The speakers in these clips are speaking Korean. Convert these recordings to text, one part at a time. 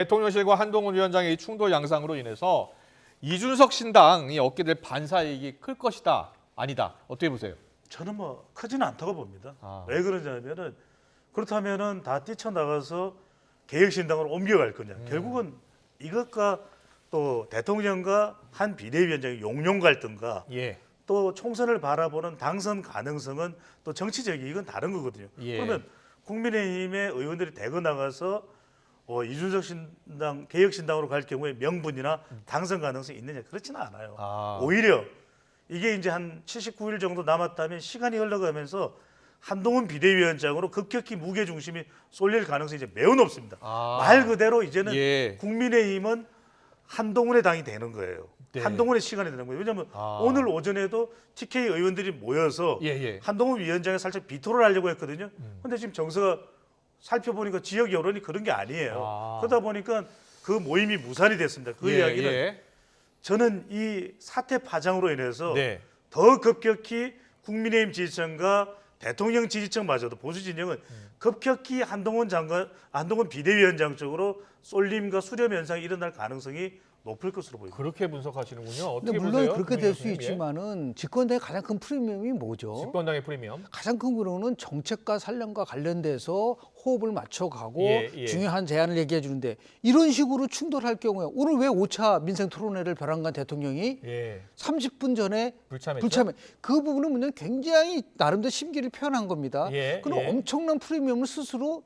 대통령실과 한동훈 위원장의 이 충돌 양상으로 인해서 이준석 신당이 얻게 될 반사이익이 클 것이다, 아니다. 어떻게 보세요? 저는 뭐 크지는 않다고 봅니다. 아. 왜 그러냐면은 그렇다면은 다 뛰쳐나가서 개혁신당으로 옮겨갈 거냐. 결국은 이것과 또 대통령과 한 비대위원장의 용용 갈등과 예. 또 총선을 바라보는 당선 가능성은 또 정치적인 이건 다른 거거든요. 예. 그러면 국민의힘의 의원들이 대거 나가서 이준석 신당 개혁신당으로 갈 경우에 명분이나 당선 가능성이 있느냐 그렇지는 않아요. 아. 오히려 이게 이제 한 79일 정도 남았다면 시간이 흘러가면서 한동훈 비대위원장으로 급격히 무게 중심이 쏠릴 가능성이 이제 매우 높습니다. 아. 말 그대로 이제는 예. 국민의힘은 한동훈의 당이 되는 거예요. 네. 한동훈의 시간이 되는 거예요. 왜냐하면 아. 오늘 오전에도 TK 의원들이 모여서 예. 한동훈 위원장에 살짝 비토를 하려고 했거든요. 그런데 지금 정서가 살펴보니까 지역 여론이 그런 게 아니에요. 아. 그러다 보니까 그 모임이 무산이 됐습니다. 그 이야기는 저는 이 사태 파장으로 인해서 네. 더 급격히 국민의힘 지지층과 대통령 지지층마저도 보수 진영은 급격히 한동훈 비대위원장 쪽으로 쏠림과 수렴 현상이 일어날 가능성이 높을 것으로 보입니다. 그렇게 분석하시는군요. 어떻게 근데 물론 보세요? 그렇게 될 수 국민의힘? 있지만은 집권당의 가장 큰 프리미엄이 뭐죠? 집권당의 프리미엄. 가장 큰 거로는 정책과 살림과 관련돼서 호흡을 맞춰가고 예. 중요한 제안을 얘기해 주는데 이런 식으로 충돌할 경우에 오늘 왜 5차 민생 토론회를 벼랑간 대통령이 예. 30분 전에 불참했죠. 불참해 그 부분은 뭐냐면 굉장히 나름대로 심기를 표현한 겁니다. 예, 그럼 예. 엄청난 프리미엄을 스스로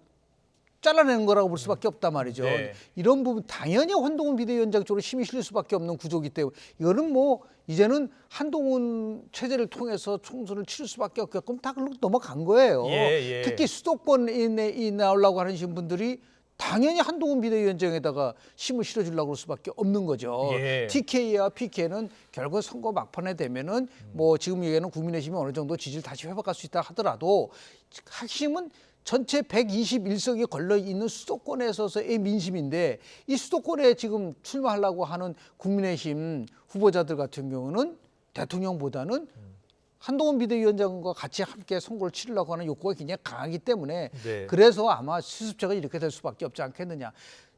잘라내는 거라고 볼 수밖에 없단 말이죠. 네. 이런 부분 당연히 한동훈 비대위원장 쪽으로 힘이 실릴 수밖에 없는 구조이기 때문에 이거는 뭐 이제는 한동훈 체제를 통해서 총선을 치를 수밖에 없게끔 다 그걸로 넘어간 거예요. 예. 특히 수도권에 나오려고 하는 분들이 당연히 한동훈 비대위원장에다가 힘을 실어주려고 할 수밖에 없는 거죠. 예. TK와 PK는 결국 선거 막판에 되면은 뭐 지금 얘기하는 국민의힘이 어느 정도 지지를 다시 회복할 수 있다 하더라도 핵심은 전체 121석이 걸려 있는 수도권에서의 민심인데 이 수도권에 지금 출마하려고 하는 국민의힘 후보자들 같은 경우는 대통령보다는 한동훈 비대위원장과 같이 함께 선거를 치르려고 하는 욕구가 굉장히 강하기 때문에 네. 그래서 아마 수습제가 이렇게 될 수밖에 없지 않겠느냐.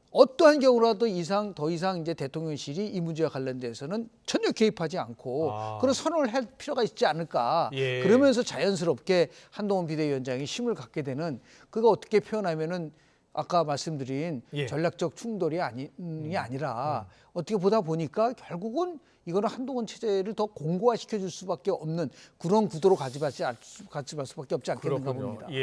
어떠한 경우라도 더 이상 이제 대통령실이 이 문제와 관련돼서는 전혀 개입하지 않고 그런 선언을 할 필요가 있지 않을까. 예. 그러면서 자연스럽게 한동훈 비대위원장이 힘을 갖게 되는 그거 어떻게 표현하면은 아까 말씀드린 예. 전략적 충돌이 아니라 어떻게 보다 보니까 결국은 이거는 한동훈 체제를 더 공고화시켜 줄 수밖에 없는 그런 구도로 가져갈 수밖에 없지 않겠는가 그렇군요. 봅니다. 예.